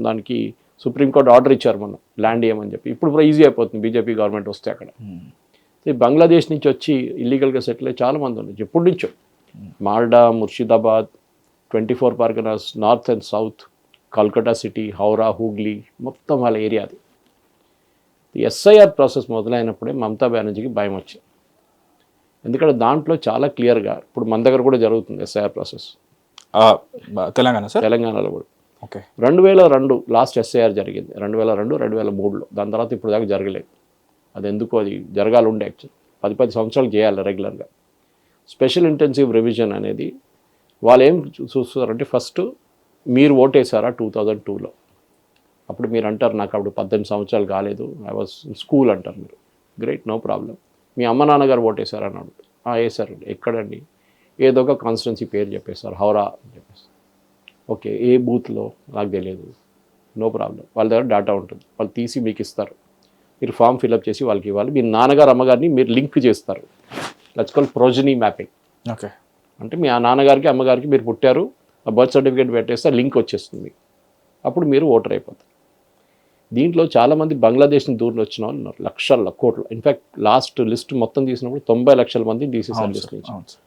దానికి సుప్రీంకోర్టు ఆర్డర్ ఇచ్చారు మనం ల్యాండ్ ఇవ్వమని చెప్పి. ఇప్పుడు ఈజీ అయిపోతుంది బీజేపీ గవర్నమెంట్ వస్తే అక్కడ. బంగ్లాదేశ్ నుంచి వచ్చి ఇల్లీగల్గా సెటిల్ అయ్యి చాలా మంది ఉన్నారు ఎప్పటి నుంచో. Malda, Murshidabad, 24 Parganas, north and south, Calcutta city, Howrah, Hooghly, మొత్తం వాళ్ళ ఏరియా అది. ఎస్ఐఆర్ ప్రాసెస్ మొదలైనప్పుడే మమతా బెనర్జీకి భయం వచ్చింది. ఎందుకంటే దాంట్లో చాలా క్లియర్గా, ఇప్పుడు మన దగ్గర కూడా జరుగుతుంది ఎస్ఐఆర్ ప్రాసెస్ తెలంగాణలో కూడా. ఓకే, 2002 లాస్ట్ ఎస్ఐఆర్ జరిగింది, 2002, 2003లో. దాని తర్వాత ఇప్పుడు దాకా జరగలేదు. అది ఎందుకు, అది జరగాలి ఉండే యాక్చువల్ 10 సంవత్సరాలు చేయాలి రెగ్యులర్గా. స్పెషల్ ఇంటెన్సివ్ రివిజన్ అనేది వాళ్ళు ఏం చూస్తారంటే, ఫస్ట్ మీరు ఓటేసారా 2002లో, అప్పుడు మీరు అంటారు నాకు అప్పుడు 18 సంవత్సరాలు కాలేదు, ఐ వాజ్ స్కూల్ అంటారు మీరు. Great, no problem. మీ అమ్మ నాన్నగారు ఓటేసారని అడుగుతారు. వేసారండి. ఎక్కడండి? ఏదో ఒక కాన్స్టిట్యున్సీ పేరు చెప్పేస్తారు, హౌరా అని చెప్పేస్తారు. ఓకే, ఏ బూత్లో నాకు తెలియదు, నో ప్రాబ్లం. వాళ్ళ దగ్గర డేటా ఉంటుంది, వాళ్ళు తీసి మీకు ఇస్తారు. మీరు ఫామ్ ఫిల్అప్ చేసి వాళ్ళకి ఇవ్వాలి. మీ నాన్నగారు అమ్మగారిని మీరు లింక్ చేస్తారు, that's called progeny mapping. Okay, అంటే మీ నాన్నగారికి అమ్మగారికి మీరు పుట్టారు, ఆ బర్త్ సర్టిఫికేట్ పెట్టేస్తే లింక్ వచ్చేస్తుంది, అప్పుడు మీరు ఓటర్ అయిపోతారు. దీంట్లో చాలామంది బంగ్లాదేశ్ నుంచి దూరం వచ్చిన వాళ్ళు ఉన్నారు, లక్షల కోట్లు. ఇన్ఫ్యాక్ట్ లాస్ట్ లిస్ట్ మొత్తం తీసినప్పుడు 90 లక్షల మంది తీసేసారు లిస్ట్ నుంచి.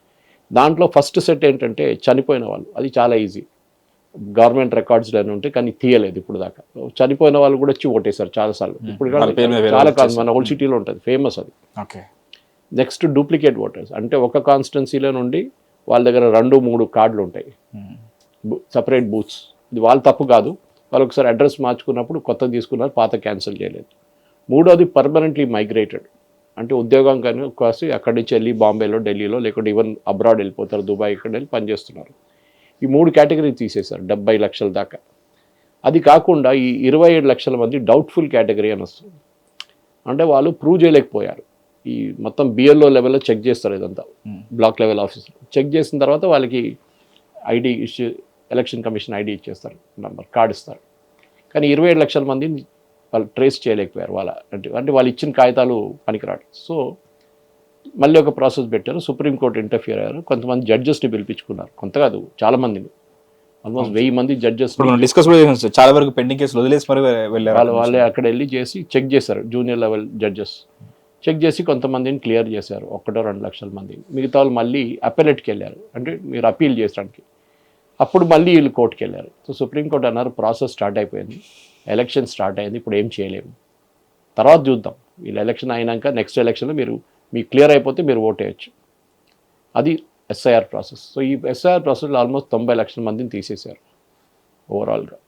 దాంట్లో ఫస్ట్ సెట్ ఏంటంటే చనిపోయిన వాళ్ళు, అది చాలా ఈజీ, గవర్నమెంట్ రికార్డ్స్లో ఉంటాయి కానీ తీయలేదు ఇప్పుడు దాకా. చనిపోయిన వాళ్ళు కూడా వచ్చి ఓటేశారు చాలాసార్లు. ఇప్పుడు చాలా కాదు, మన ఓల్డ్ సిటీలో ఉంటుంది, ఫేమస్ అది. ఓకే, నెక్స్ట్ డూప్లికేట్ ఓటర్స్, అంటే ఒక కాన్స్టిట్యున్సీలో నుండి వాళ్ళ దగ్గర 2-3 కార్డులు ఉంటాయి, సపరేట్ బూత్స్. ఇది వాళ్ళ తప్పు కాదు, వాళ్ళు ఒకసారి అడ్రస్ మార్చుకున్నప్పుడు కొత్త తీసుకున్నారు, పాత క్యాన్సిల్ చేయలేదు. మూడోది పర్మనెంట్లీ మైగ్రేటెడ్, అంటే ఉద్యోగం కానీ కోసం అక్కడి నుంచి వెళ్ళి బాంబేలో, ఢిల్లీలో, లేకుంటే ఈవెన్ అబ్రాడ్ వెళ్ళిపోతారు, దుబాయ్, ఇక్కడ వెళ్ళి పనిచేస్తున్నారు. ఈ 3 కేటగిరీ తీసేశారు, 70 లక్షల దాకా. అది కాకుండా ఈ 27 లక్షల మంది డౌట్ఫుల్ కేటగిరీ అని వస్తుంది. అంటే వాళ్ళు ప్రూవ్ చేయలేకపోయారు. ఈ మొత్తం బిఎల్ఓ లెవెల్లో చెక్ చేస్తారు, ఇదంతా బ్లాక్ లెవెల్ ఆఫీసర్ చెక్ చేసిన తర్వాత వాళ్ళకి ID issue, election commission ID ఇచ్చేస్తారు, నంబర్ కార్డు ఇస్తారు. కానీ 27 లక్షల మందిని వాళ్ళు ట్రేస్ చేయలేకపోయారు. అంటే వాళ్ళు ఇచ్చిన కాగితాలు పనికిరాడు. సో మళ్ళీ ఒక ప్రాసెస్ పెట్టారు, సుప్రీంకోర్టు ఇంటర్ఫియర్ అయ్యారు. కొంతమంది జడ్జెస్ని పిలిపించుకున్నారు, కొంత కాదు చాలా మందిని, ఆల్మోస్ట్ 1000 మంది జడ్జెస్. చాలా వరకు పెండింగ్ కేసులు వదిలేసి మరి వెళ్ళారు. వాళ్ళే అక్కడ వెళ్ళి చేసి చెక్ చేశారు, జూనియర్ లెవెల్ జడ్జెస్ చెక్ చేసి కొంతమందిని క్లియర్ చేశారు, 1-2 లక్షల మంది. మిగతా వాళ్ళు మళ్ళీ అపెలేట్కి వెళ్ళారు, అంటే మీరు అపీల్ చేయడానికి. అప్పుడు మళ్ళీ వీళ్ళు కోర్టుకి వెళ్ళారు. సో సుప్రీంకోర్టు అన్నారు ప్రాసెస్ స్టార్ట్ అయిపోయింది, ఎలక్షన్ స్టార్ట్ అయింది, ఇప్పుడు ఏం చేయలేము, తర్వాత చూద్దాం, వీళ్ళు ఎలక్షన్ అయినాక నెక్స్ట్ ఎలక్షన్లో మీకు క్లియర్ అయిపోతే మీరు ఓటేయచ్చు. అది ఎస్ఐఆర్ ప్రాసెస్. సో ఈ ఎస్ఐఆర్ ప్రాసెస్లో ఆల్మోస్ట్ 90 లక్షల మందిని తీసేశారు ఓవరాల్గా.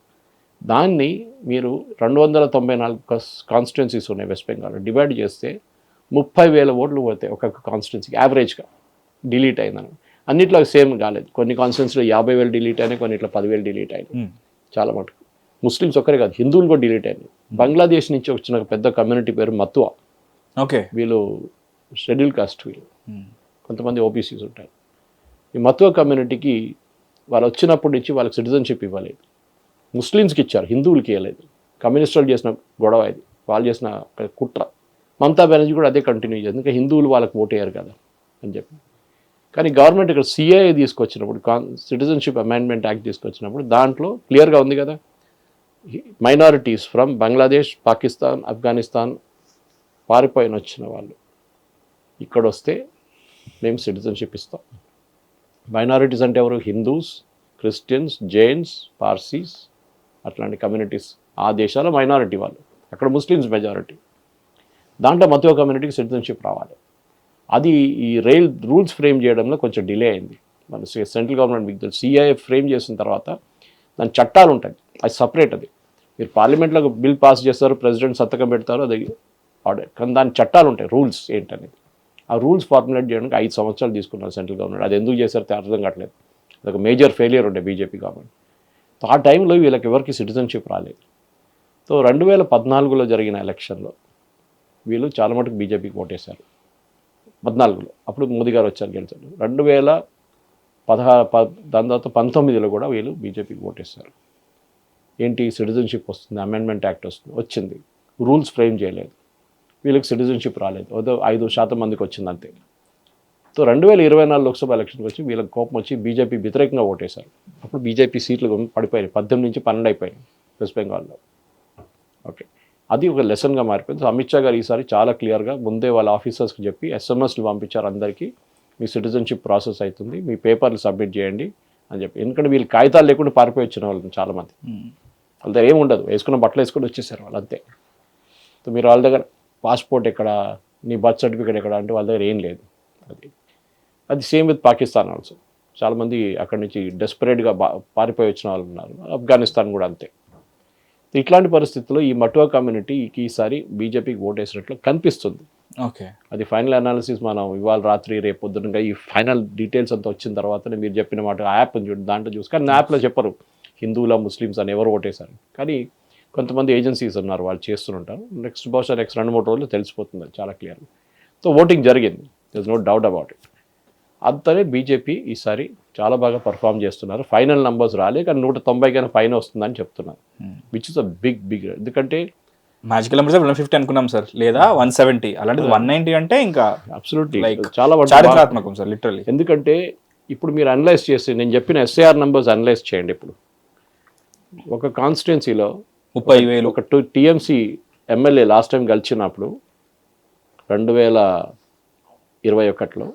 దాన్ని మీరు 294 కాన్స్టిట్యున్సీస్ ఉన్నాయి వెస్ట్ బెంగాల్, డివైడ్ చేస్తే 30,000 ఓట్లు పోతాయి ఒక్కొక్క కాన్స్టిట్యున్సీకి యావరేజ్గా. డిలీట్ అయిందని అన్నిట్లో సేమ్ కాలేదు, కొన్ని కాన్స్టిట్యున్సీలో 50,000 డిలీట్ అయినాయి, కొన్నిట్లో 10,000 డిలీట్ అయినాయి. చాలా మటుకు ముస్లిమ్స్ ఒక్కరే కాదు, హిందువులు కూడా డిలీట్ అయినాయి. బంగ్లాదేశ్ నుంచి వచ్చిన ఒక పెద్ద కమ్యూనిటీ పేరు మత్వా. ఓకే, వీళ్ళు షెడ్యూల్ కాస్ట్, వీళ్ళు కొంతమంది ఓబీసీస్ ఉంటారు. ఈ మత్వా కమ్యూనిటీకి వాళ్ళు వచ్చినప్పటి నుంచి వాళ్ళకి సిటిజన్షిప్ ఇవ్వలేదు, ముస్లిమ్స్కి ఇచ్చారు, హిందువులకి ఇవ్వలేదు. కమ్యూనిస్టులు చేసిన గొడవ ఇది, వాళ్ళు చేసిన కుట్ర. మమతా బెనర్జీ కూడా అదే కంటిన్యూ చేసింది, ఇంకా హిందువులు వాళ్ళకి ఓటేయారు కదా అని చెప్పి. కానీ గవర్నమెంట్ ఇక్కడ సిఏఏ తీసుకొచ్చినప్పుడు, సిటిజన్షిప్ అమెండ్మెంట్ యాక్ట్ తీసుకొచ్చినప్పుడు దాంట్లో క్లియర్గా ఉంది కదా, మైనారిటీస్ ఫ్రమ్ బంగ్లాదేశ్, పాకిస్తాన్, ఆఫ్ఘనిస్తాన్ పారిపోయిన వచ్చిన వాళ్ళు ఇక్కడ వస్తే మేము సిటిజన్షిప్ ఇస్తాం. మైనారిటీస్ అంటే ఎవరు? హిందూస్, క్రిస్టియన్స్, జైన్స్, పార్సీస్, అట్లాంటి కమ్యూనిటీస్. ఆ దేశాల మైనారిటీ వాళ్ళు, అక్కడ ముస్లిమ్స్ మెజారిటీ. దాంట్లో మత్వా కమ్యూనిటీకి సిటిజన్షిప్ రావాలి. అది ఈ రూల్స్ ఫ్రేమ్ చేయడంలో కొంచెం డిలే అయింది. మన సెంట్రల్ గవర్నమెంట్ మీకు తెలుసు సిఐఏ ఫ్రేమ్ చేసిన తర్వాత దాని చట్టాలు ఉంటాయి, అది సపరేట్. అది మీరు పార్లమెంట్లో బిల్ పాస్ చేస్తారు, ప్రెసిడెంట్ సంతకం పెడతారు, అది ఆర్డర్. కానీ దాని చట్టాలు ఉంటాయి, రూల్స్ ఏంటనేది. ఆ రూల్స్ ఫార్ములేట్ చేయడానికి 5 సంవత్సరాలు తీసుకున్నారు సెంట్రల్ గవర్నమెంట్. అది ఎందుకు చేశారో అర్థం కావట్లేదు. అదొక మేజర్ ఫెయిలియర్ ఉండే బీజేపీ గవర్నమెంట్. సో ఆ టైంలో వీళ్ళకి ఎవరికి సిటిజన్షిప్ రాలేదు. సో 2014లో జరిగిన ఎలక్షన్లో వీళ్ళు చాలా మటుకు బీజేపీకి ఓటేశారు. 14లో అప్పుడు మోదీ గారు వచ్చారు, గెలిచారు. 2016 దాని తర్వాత 19లో కూడా వీళ్ళు బీజేపీకి ఓటేశారు. ఏంటి, సిటిజన్షిప్ వస్తుంది, అమెండ్మెంట్ యాక్ట్ వచ్చింది, రూల్స్ ఫ్రేమ్ చేయలేదు, వీళ్ళకి సిటిజన్షిప్ రాలేదు, ఏదో 5% మందికి వచ్చింది అంతే. సో 2024 లోక్సభ ఎలక్షన్కి వచ్చి వీళ్ళకి కోపం వచ్చి బీజేపీ వ్యతిరేకంగా ఓటేశారు. అప్పుడు బీజేపీ సీట్లు పడిపోయాయి, 18 నుంచి 12 అయిపోయాయి వెస్ట్ బెంగాల్లో. ఓకే, అది ఒక లెసన్గా మారిపోయింది. సో అమిత్ షా గారు ఈసారి చాలా క్లియర్గా ముందే వాళ్ళ ఆఫీసర్స్కి చెప్పి ఎస్ఎంఎస్లు పంపించారు అందరికీ, మీ సిటిజన్షిప్ ప్రాసెస్ అవుతుంది, మీ పేపర్లు సబ్మిట్ చేయండి అని చెప్పి. ఎందుకంటే వీళ్ళు కాగితాలు లేకుండా పారిపోయి వచ్చిన వాళ్ళు చాలామంది, వాళ్ళ దగ్గర ఏమి ఉండదు, వేసుకున్న బట్టలు వేసుకొని వచ్చేసారు వాళ్ళు అంతే. సో మీరు వాళ్ళ దగ్గర పాస్పోర్ట్ ఎక్కడ, నీ బర్త్ సర్టిఫికేట్ ఎక్కడ అంటే వాళ్ళ దగ్గర ఏం లేదు. అది సేమ్ విత్ పాకిస్తాన్ ఆల్సో. చాలామంది అక్కడి నుంచి డెస్పరేట్గా పారిపోయి వచ్చిన వాళ్ళు ఉన్నారు, ఆఫ్ఘనిస్తాన్ కూడా అంతే. ఇట్లాంటి పరిస్థితుల్లో ఈ మటువా కమ్యూనిటీకి ఈసారి బీజేపీకి ఓటేసినట్లు కనిపిస్తుంది. ఓకే, అది ఫైనల్ అనాలిసిస్ మనం ఇవాళ రాత్రి రేపు పొద్దునగా ఈ ఫైనల్ డీటెయిల్స్ అంతా వచ్చిన తర్వాతనే మీరు చెప్పిన మాట యాప్ చూడండి, దాంట్లో చూసి. కానీ యాప్లో చెప్పరు హిందువుల ముస్లిమ్స్ అని ఎవరు ఓటేశారు. కానీ కొంతమంది ఏజెన్సీస్ ఉన్నారు, వాళ్ళు చేస్తుంటారు. బహుశా నెక్స్ట్ 2-3 రోజులు తెలిసిపోతుంది చాలా క్లియర్గా. సో ఓటింగ్ జరిగింది, there is no doubt about it. అంతనే బీజేపీ ఈసారి చాలా బాగా పర్ఫామ్ చేస్తున్నారు. ఫైనల్ నంబర్స్ రాలే, కానీ 190 కన్నా పైన వస్తుందని చెప్తున్నారు, విచ్ ఇస్ అ బిగ్. ఎందుకంటే మ్యాజికల్ నెంబర్స్ 150 అనుకున్నాం సార్, లేదా 170, అలాంటిది 190 అంటే ఇంకా అబ్సల్యూట్లీ లైక్ చాలా చారిత్రాత్మకం సార్ లిటరల్లీ. ఎందుకంటే ఇప్పుడు మీరు అనలైజ్ చేసి నేను చెప్పిన ఎస్ఐఆర్ నెంబర్స్ అనలైజ్ చేయండి. ఇప్పుడు ఒక కాన్స్టిట్యున్సీలో 30,000 ఒక టీఎంసీ ఎమ్మెల్యే లాస్ట్ టైం గెలిచినప్పుడు 2021లో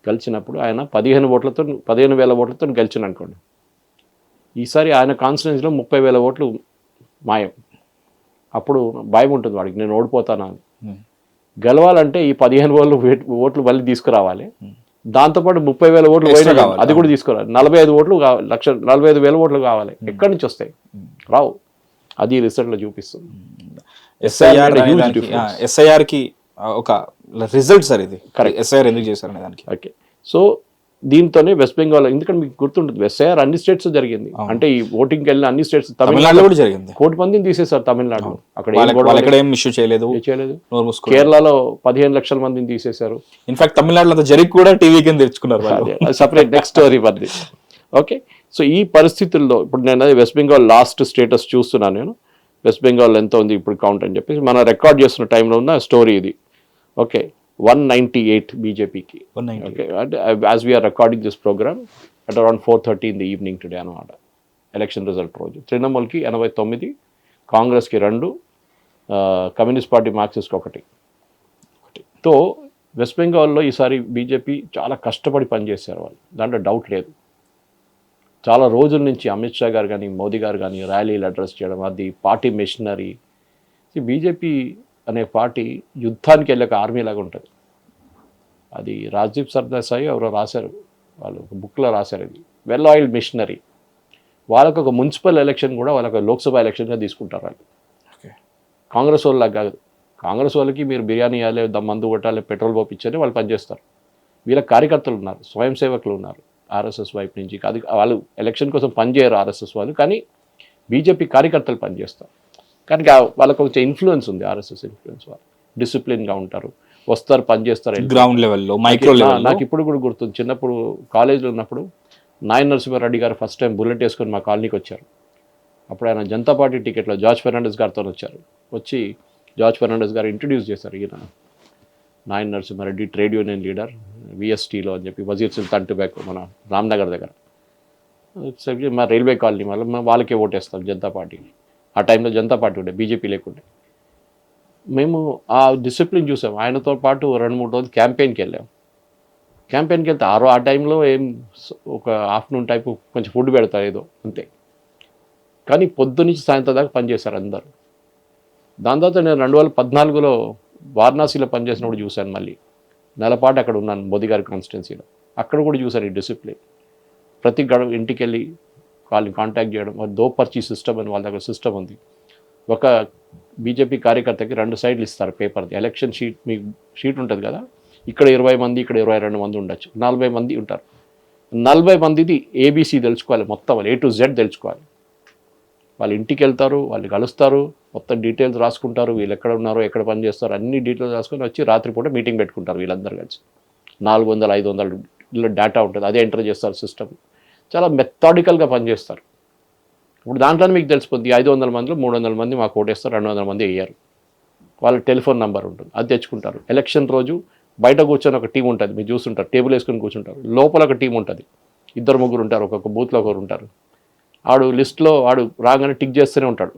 గెలిచినప్పుడు ఆయన 15,000 ఓట్లతో గెలిచిన అనుకోండి. ఈసారి ఆయన కాన్స్టిట్యున్సీలో 30,000 ఓట్లు మాయం. అప్పుడు భయం ఉంటుంది వాడికి, నేను ఓడిపోతానా అని. గెలవాలంటే ఈ 15,000 ఓట్లు మళ్ళీ తీసుకురావాలి, దాంతోపాటు 30,000 ఓట్లు పోయినా అది కూడా తీసుకురావాలి, 45 ఓట్లు కావాలి, 45,000 ఓట్లు కావాలి. ఎక్కడి నుంచి వస్తాయి? రావు. అది రిజల్ట్లో చూపిస్తుంది. ఎస్ఐఆర్కి ఒక రిజల్ట్ సార్ ఇది. ఎస్ఐఆర్ ఎందుకు చేశారనే దానికి. ఓకే, సో దీంతోనే వెస్ట్ బెంగాల్, ఎందుకంటే మీకు గుర్తుంటుంది ఎస్ఐఆర్ అన్ని స్టేట్స్ జరిగింది. అంటే ఈ ఓటింగ్కి వెళ్ళిన అన్ని స్టేట్స్, తమిళనాడులో కూడా జరిగింది. 1 కోటి మందిని తీసేశారు తమిళనాడు. అక్కడ ఏం ఇష్యూ చేయలేదు. కేరళలో 15 లక్షల మందిని తీసేశారు. ఇన్ఫాక్ట్ తమిళనాడులో జరిగి కూడా టీవీ కింద తెచ్చుకున్నారు. సపరేట్ నెక్స్ట్ స్టోరీ పడింది. ఓకే, సో ఈ పరిస్థితుల్లో ఇప్పుడు నేను అదే వెస్ట్ బెంగాల్ లాస్ట్ స్టేటస్ చూస్తున్నాను. నేను వెస్ట్ బెంగాల్ ఎంత ఉంది ఇప్పుడు కౌంట్ అని చెప్పేసి మనం రికార్డ్ చేస్తున్న టైంలో ఉన్న స్టోరీ ఇది. ఓకే, 198 బీజేపీకి. ఓకే, అంటే as we are recording this programme at around 4:30 in the evening today అనమాట, ఎలక్షన్ రిజల్ట్ రోజు. తృణమూల్కి 89, కాంగ్రెస్కి 2, కమ్యూనిస్ట్ పార్టీ మార్క్సిస్ట్కి 1. తో వెస్ట్ బెంగాల్లో ఈసారి బీజేపీ చాలా కష్టపడి పనిచేశారు వాళ్ళు, దాంట్లో డౌట్ లేదు. చాలా రోజుల నుంచి అమిత్ షా గారు కానీ మోదీ గారు కానీ ర్యాలీలు అడ్రస్ చేయడం, అది పార్టీ మెషినరీ. బీజేపీ అనే పార్టీ యుద్ధానికి వెళ్ళక ఆర్మీ లాగా ఉంటుంది. అది రాజ్దీప్ సర్దేశాయి ఎవరో రాశారు, వాళ్ళు ఒక బుక్లో రాశారు. ఇది వెల్ ఆయిల్డ్ మిషనరీ. వాళ్ళకు ఒక మున్సిపల్ ఎలక్షన్ కూడా వాళ్ళకి లోక్సభ ఎలక్షన్గా తీసుకుంటారు వాళ్ళు. కాంగ్రెస్ వాళ్ళకి కాదు. కాంగ్రెస్ వాళ్ళకి మీరు బిర్యానీ ఇవ్వాలి, మందు కొట్టాలి, పెట్రోల్ పోపించాలి, వాళ్ళు పనిచేస్తారు. వీళ్ళ కార్యకర్తలు ఉన్నారు, స్వయం సేవకులు ఉన్నారు ఆర్ఎస్ఎస్ వైపు నుంచి. అది వాళ్ళు ఎలక్షన్ కోసం పనిచేయరు ఆర్ఎస్ఎస్ వాళ్ళు, కానీ బీజేపీ కార్యకర్తలు పనిచేస్తారు. కానీ వాళ్ళకు కొంచెం ఇన్ఫ్లుయెన్స్ ఉంది, ఆర్ఎస్ఎస్ ఇన్ఫ్లుయెన్స్. వాళ్ళు డిసిప్లిన్గా ఉంటారు, వస్తారు, పనిచేస్తారు గ్రౌండ్ లెవెల్లో, మైక్రో లెవెల్. నాకు ఇప్పుడు కూడా గుర్తుంది, చిన్నప్పుడు కాలేజీలో ఉన్నప్పుడు నాయన్ నరసింహారెడ్డి గారు ఫస్ట్ టైం బుల్లెట్ వేసుకొని మా కాలనీకి వచ్చారు. అప్పుడు ఆయన జనతా పార్టీ టికెట్లో జార్జ్ ఫెర్నాండెస్ గారితో వచ్చారు. వచ్చి జార్జ్ ఫెర్నాండెస్ గారు ఇంట్రడ్యూస్ చేశారు, ఈయన Nayani Narasimha Reddy trade union leader విఎస్టీలో అని చెప్పి, వజీర్ సుల్తాన్ టొబాకో మన రామ్నగర్ దగ్గర. మా రైల్వే కాలనీ వాళ్ళకే ఓటేస్తాం జనతా పార్టీకి. ఆ టైంలో జనతా పార్టీ ఉండే, బీజేపీ లేకుండే. మేము ఆ డిసిప్లిన్ చూసాం. ఆయనతో పాటు 2-3 రోజులు క్యాంపెయిన్కి వెళ్ళాం. క్యాంపెయిన్కి వెళ్తే ఆ టైంలో ఏం ఒక ఆఫ్టర్నూన్ టైపు కొంచెం ఫుడ్ పెడతారు ఏదో అంతే, కానీ పొద్దు నుంచి సాయంత్రం దాకా పనిచేశారు అందరు. దాని తర్వాత నేను 2014లో వారణాసిలో పనిచేసినప్పుడు చూశాను. మళ్ళీ నెలపాటు అక్కడ ఉన్నాను మోదీ గారి కాన్స్టిట్యున్సీలో. అక్కడ కూడా చూసారు ఈ డిసిప్లిన్. ప్రతి ఇంటికి వెళ్ళి వాళ్ళని కాంటాక్ట్ చేయడం, దోపర్చి సిస్టమ్ అని వాళ్ళ దగ్గర సిస్టమ్ ఉంది. ఒక బీజేపీ కార్యకర్తకి 2 సైడ్లు ఇస్తారు పేపర్ది. ఎలక్షన్ షీట్, మీకు షీట్ ఉంటుంది కదా, ఇక్కడ 20 మంది, ఇక్కడ 22 మంది ఉండొచ్చు, 40 మంది ఉంటారు. 40 మందిది ఏబీసీ తెలుసుకోవాలి, మొత్తం వాళ్ళు A to Z తెలుసుకోవాలి. వాళ్ళు ఇంటికి వెళ్తారు, వాళ్ళు కలుస్తారు, మొత్తం డీటెయిల్స్ రాసుకుంటారు, వీళ్ళు ఎక్కడ ఉన్నారో, ఎక్కడ పని చేస్తారో అన్ని డీటెయిల్స్ రాసుకొని వచ్చి రాత్రిపూట మీటింగ్ పెట్టుకుంటారు వీళ్ళందరూ కలిసి. 400-500 ఇలా డేటా ఉంటుంది, అదే ఎంటర్ చేస్తారు సిస్టమ్. చాలా మెథాడికల్గా పనిచేస్తారు. ఇప్పుడు దాంట్లోనే మీకు తెలిసిపోద్ది 500 మందిలో 300 మంది మాకు ఓటేస్తారు, 200 మంది వేయరు. వాళ్ళ టెలిఫోన్ నెంబర్ ఉంటుంది, అది తెచ్చుకుంటారు. ఎలక్షన్ రోజు బయట కూర్చొని ఒక టీం ఉంటుంది, మీరు చూస్తుంటారు, టేబుల్ వేసుకొని కూర్చుంటారు. లోపల ఒక టీం ఉంటుంది, 2-3 ఉంటారు, ఒక్కొక్క బూత్లో ఒకరు ఉంటారు. ఆడు లిస్ట్లో ఆడు రాగానే టిక్ చేస్తూనే ఉంటాడు.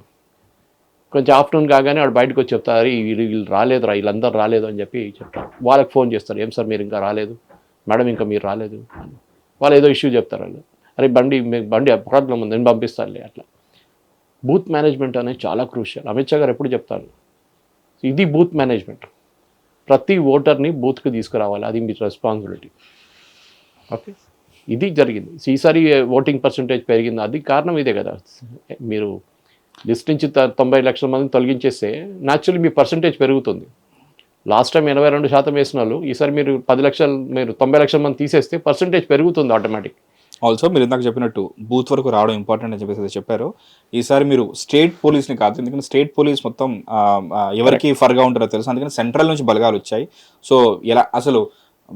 కొంచెం ఆఫ్టర్నూన్ కాగానే వాడు బయటకు వచ్చి చెప్తారు, వీళ్ళు రాలేదురా, వీళ్ళందరూ రాలేదు అని చెప్పి చెప్తారు. వాళ్ళకి ఫోన్ చేస్తారు, ఏం సార్ మీరు ఇంకా రాలేదు, మేడం ఇంకా మీరు రాలేదు అని. వాళ్ళు ఏదో ఇష్యూ చెప్తారు. వాళ్ళు అరే బండి ప్రాబ్లం ఉంది, నేను పంపిస్తానులే. అట్లా బూత్ మేనేజ్మెంట్ అనేది చాలా క్రూషియల్. అమిత్ షా గారు ఎప్పుడు చెప్తారు, ఇది బూత్ మేనేజ్మెంట్. ప్రతి ఓటర్ని బూత్కి తీసుకురావాలి, అది మీ రెస్పాన్సిబిలిటీ. ఓకే, ఇది జరిగింది. ఈసారి ఓటింగ్ పర్సంటేజ్ పెరిగింది, అది కారణం ఇదే కదా. మీరు లిస్ట్ నుంచి 90 లక్షల మందిని తొలగించేస్తే న్యాచురల్లీ మీ పర్సంటేజ్ పెరుగుతుంది. లాస్ట్ టైం 82% వేసిన వాళ్ళు ఈసారి మీరు 10 లక్షలు, మీరు 90 లక్షల మంది తీసేస్తే పర్సంటేజ్ పెరుగుతుంది ఆటోమేటిక్. ఆల్సో మీరు ఇందాక చెప్పినట్టు బూత్ వరకు రావడం ఇంపార్టెంట్ అని చెప్పేసి చెప్పారు. ఈసారి మీరు స్టేట్ పోలీస్ని కాదు, ఎందుకంటే స్టేట్ పోలీస్ మొత్తం ఎవరికి ఫర్గా ఉంటారో తెలుసు, అందుకని సెంట్రల్ నుంచి బలగాలు వచ్చాయి. సో ఎలా అసలు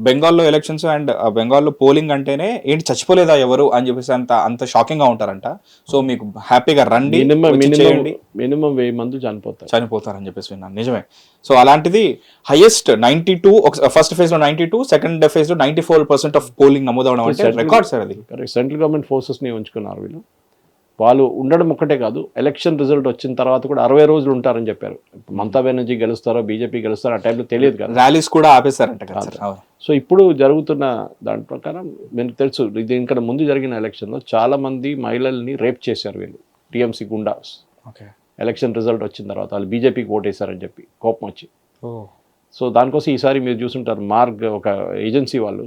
బెంగాల్లో ఎలక్షన్స్ అండ్ బెంగాల్లో పోలింగ్ అంటేనే ఏంటి చచ్చిపోలేదా ఎవరు అని చెప్పేసి అంత షాకింగ్గా ఉంటారంట. సో మీకు హ్యాపీగా రండి, మినిమం 1000 మంది చనిపోతారని చెప్పేసి విన్నాను. నిజమే. సో అలాంటిది హైయెస్ట్ 92, ఫస్ట్ ఫేజ్ లో 92, సెకండ్ ఫేజ్ లో 94% ఆఫ్ పోలింగ్ నమోదవడం అంటే రికార్డ్ సార్. అది సెంట్రల్ గవర్నమెంట్ ఫోర్సెస్ని ఉంచుకున్నారు వీళ్ళు. వాళ్ళు ఉండడం ఒక్కటే కాదు, ఎలక్షన్ రిజల్ట్ వచ్చిన తర్వాత కూడా 60 రోజులు ఉంటారని చెప్పారు. మమతా బెనర్జీ గెలుస్తారో బీజేపీ గెలుస్తారో ఆ టైంలో తెలియదు కదా, ర్యాలీస్ కూడా ఆపేశారంట కదా. సో ఇప్పుడు జరుగుతున్న దాని ప్రకారం మీకు తెలుసు, దీనికన్నా ముందు జరిగిన ఎలక్షన్లో చాలా మంది మహిళల్ని రేప్ చేశారు వీళ్ళు, TMC goondas. Okay, election result వచ్చిన తర్వాత వాళ్ళు బీజేపీకి ఓటేశారని చెప్పి కోపం వచ్చి. సో దానికోసం ఈసారి మీరు చూసుంటారు, మార్గ్ ఒక ఏజెన్సీ వాళ్ళు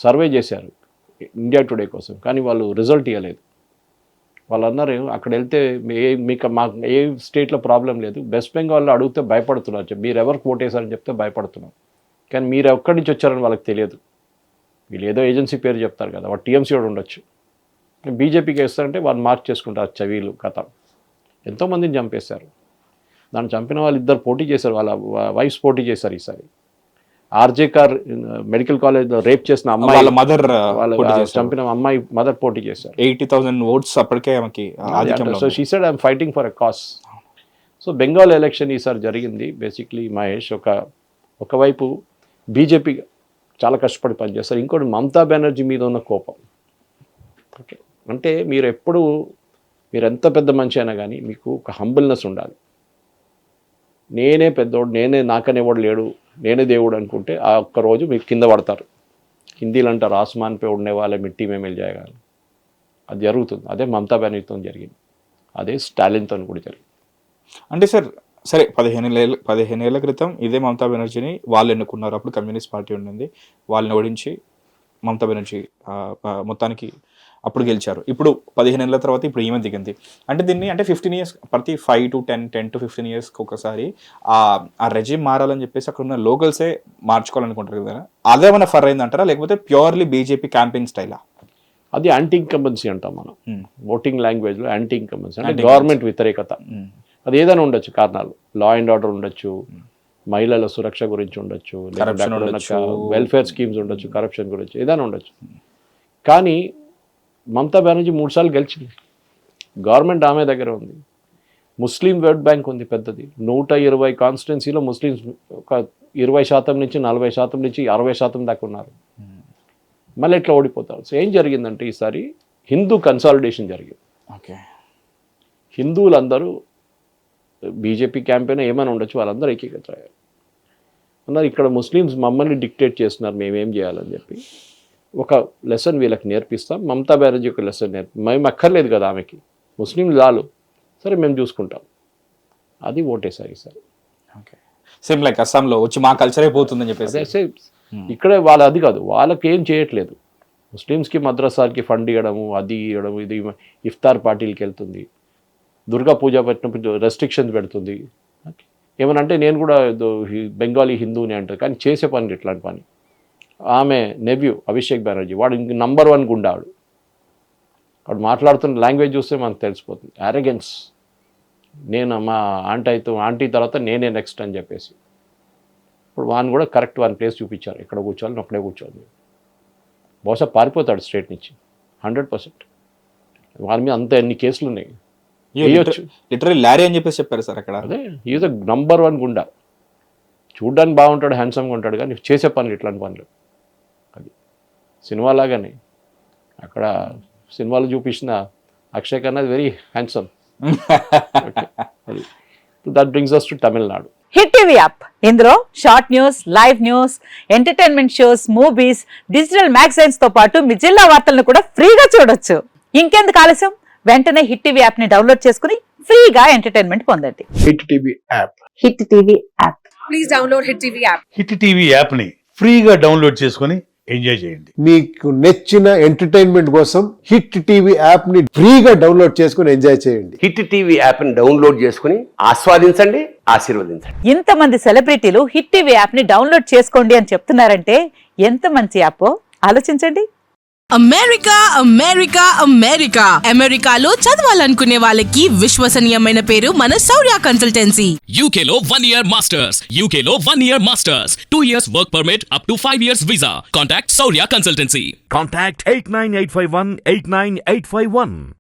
సర్వే చేశారు ఇండియా టుడే కోసం, కానీ వాళ్ళు రిజల్ట్ ఇవ్వలేదు. వాళ్ళు అన్నారు అక్కడ వెళ్తే మీకు మాకు ఏ స్టేట్లో ప్రాబ్లం లేదు, వెస్ట్ బెంగాల్లో అడిగితే భయపడుతున్నారు, మీరు ఎవరికి ఓటేశారని చెప్తే భయపడుతున్నారు, కానీ మీరు ఎక్కడి నుంచి వచ్చారని వాళ్ళకి తెలియదు. వీళ్ళు ఏదో ఏజెన్సీ పేరు చెప్తారు కదా, వాడు టీఎంసీ వాడు ఉండొచ్చు, బీజేపీకి వేస్తారంటే వాళ్ళు మార్క్ చేసుకుంటారు చవీలు కథ. ఎంతోమందిని చంపేశారు. దాన్ని చంపిన వాళ్ళు 2 పోటీ చేశారు, వాళ్ళ వైఫ్స్ పోటీ చేశారు. ఈసారి ఆర్జే కార్ మెడికల్ కాలేజ్లో రేప్ చేసిన అమ్మాయి వాళ్ళ మదర్, చంపిన అమ్మాయి మదర్ పోటీ చేశారు. 80,000 ఓట్స్ అప్పటికే ఆమెకి. So she said I'm fighting for a cos. So Bengal election ఈసారి జరిగింది బేసిక్లీ మహేష్. ఒకవైపు బీజేపీ చాలా కష్టపడి పనిచేస్తారు, ఇంకోటి మమతా బెనర్జీ మీద ఉన్న కోపం. ఓకే, అంటే మీరు ఎంత పెద్ద మనిషి అయినా కానీ మీకు ఒక హంబుల్నెస్ ఉండాలి. నేనే పెద్దోడు, నాకనేవాడు లేడు, నేనే దేవుడు అనుకుంటే ఆ ఒక్కరోజు మీకు కింద పడతారు. హిందీలో అంటారు ఆస్మాన్ పే ఉండే వాళ్ళే మిట్టి మేమేలు చేయగాలి. అది జరుగుతుంది. అదే మమతా బెనర్జీతో జరిగింది, అదే స్టాలిన్తో కూడా జరిగింది. అంటే సార్ సరే 15 ఏళ్ల క్రితం ఇదే మమతా బెనర్జీని వాళ్ళు ఎన్నుకున్నారు. అప్పుడు కమ్యూనిస్ట్ పార్టీ ఉండింది, వాళ్ళని ఓడించి మమతా బెనర్జీ మొత్తానికి అప్పుడు గెలిచారు. ఇప్పుడు 15 ఏళ్ళ తర్వాత ఇప్పుడు ఈమె దిగింది. అంటే దీన్ని అంటే 15 ఇయర్స్, ప్రతి 5 to 10 to 15 ఇయర్స్కి ఒకసారి ఆ రెజిమ్ మారాలని చెప్పేసి అక్కడ ఉన్న లోకల్సే మార్చుకోవాలనుకుంటారు కదా, అదేమైనా ఫర్ అయిందంటారా, లేకపోతే ప్యూర్లీ బీజేపీ క్యాంపెయిన్ స్టైలా? అది యాంటీ ఇన్కంబెన్సీ అంటాం మనం ఓటింగ్ లాంగ్వేజ్లో. యాంటీ ఇన్కంబెన్సీ అంటే గవర్నమెంట్ వ్యతిరేకత. అది ఏదైనా ఉండొచ్చు కారణాలు, లా అండ్ ఆర్డర్ ఉండొచ్చు, మహిళల సురక్ష గురించి ఉండొచ్చు, వెల్ఫేర్ స్కీమ్స్ ఉండొచ్చు, కరప్షన్ గురించి ఏదైనా ఉండొచ్చు. కానీ మమతా బెనర్జీ 3 సార్లు గెలిచింది, గవర్నమెంట్ ఆమె దగ్గర ఉంది, ముస్లిం ఓట్ బ్యాంక్ ఉంది పెద్దది. 120 కాన్స్టిట్యున్సీలో ముస్లిమ్స్ ఒక 20% నుంచి 40% నుంచి 60% దాకా ఉన్నారు. మళ్ళీ ఎట్లా ఓడిపోతారు? సో ఏం జరిగిందంటే ఈసారి హిందూ కన్సాలిడేషన్ జరిగింది. ఓకే, హిందువులందరూ బీజేపీ క్యాంపెయిన్ ఏమైనా ఉండొచ్చు, వాళ్ళందరూ ఏకీకృతమయ్యారు. అన్నారు ఇక్కడ ముస్లిమ్స్ మమ్మల్ని డిక్టేట్ చేస్తున్నారు, మేమేం చేయాలని చెప్పి ఒక లెసన్ వీళ్ళకి నేర్పిస్తాం. మమతా బెనర్జీ ఒక లెసన్ మేము అక్కర్లేదు కదా ఆమెకి, ముస్లిం లాలు సరే మేము చూసుకుంటాం, అది ఓటేసారి ఈసారి. ఓకే, సేమ్ లైక్ అస్సాంలో వచ్చి మా కల్చర్ అయిపోతుందని చెప్పేసి ఇక్కడే వాళ్ళ అది కాదు, వాళ్ళకి ఏం చేయట్లేదు. ముస్లిమ్స్కి మద్రసాలకి ఫండ్ ఇవ్వడము, అది ఇవ్వడము, ఇది ఇఫ్తార్ పార్టీలకి వెళ్తుంది, దుర్గా పూజ పెట్టినప్పుడు రెస్ట్రిక్షన్స్ పెడుతుంది. ఏమనంటే నేను కూడా బెంగాలీ హిందూని అంటారు, కానీ చేసే పని ఇట్లాంటి పని. ఆమె నెవ్యూ అభిషేక్ బెనర్జీ, వాడు ఇంక నంబర్ 1 గుండాడు. వాడు మాట్లాడుతున్న లాంగ్వేజ్ చూస్తే మనకు తెలిసిపోతుంది, అరెగెన్స్. నేను మా ఆంటీ తర్వాత నేనే నెక్స్ట్ అని చెప్పేసి. ఇప్పుడు వాడిని కూడా కరెక్ట్ వాని ప్లేస్ చూపించారు, ఎక్కడ కూర్చోవాలి ఒక్కడే కూర్చోవాలి. బహుశా పారిపోతాడు స్టేట్ నుంచి 100%. వారి మీద అంత ఎన్ని కేసులు ఉన్నాయి. లిటరల్లీ లారీ అని చెప్పేసి చెప్పారు సార్ అక్కడ. అదే ఈజ్ నంబర్ 1 గుండా. చూడ్డానికి బాగుంటాడు, హ్యాండ్సమ్గా ఉంటాడు, కానీ చేసే పనులు ఇట్లాంటి పనులు. అది సినిమా లాగానే అక్కడ సినిమాలో చూపించిన Akshay Khanna very handsome. That brings us to Tamil Nadu. Hit TV app, ఇందులో short news, live news, entertainment shows, movies, digital magazines తో పాటు మీ జిల్లా వార్తలను కూడా ఫ్రీగా చూడొచ్చు. ఇంకెందుకు ఆలస్యం, వెంటనే హిట్ టీవీ యాప్ ని డౌన్లోడ్ చేసుకుని ఫ్రీగా ఎంటర్టైన్మెంట్ పొందండి. Hit TV app. Hit TV app. Please download hit TV app. Hit TV యాప్ని ఫ్రీగా డౌన్లోడ్ చేసుకొని ఎంజాయ్ చేయండి. మీకు నచ్చిన ఎంటర్టైన్మెంట్ కోసం హిట్ టీవీ యాప్ ని ఫ్రీగా డౌన్లోడ్ చేసుకుని ఎంజాయ్ చేయండి. హిట్ టీవీ యాప్ని డౌన్లోడ్ చేసుకుని ఆస్వాదించండి, ఆశీర్వదించండి. ఇంతమంది సెలబ్రిటీలు హిట్ టీవీ యాప్ ని డౌన్లోడ్ చేసుకోండి అని చెప్తున్నారంటే ఎంత మంచి యాప్ ఆలోచించండి. అమెరికా అమెరికా అమెరికా అమెరికాలో చదవాలనుకునే వాళ్ళకి విశ్వసనీయమైన పేరు మన శౌర్య కన్సల్టెన్సీ. UK లో 1 year masters. UK లో 1 year masters. 2 years work permit up to 5 years visa. Contact Saurya Consultancy. Contact 89851 89851.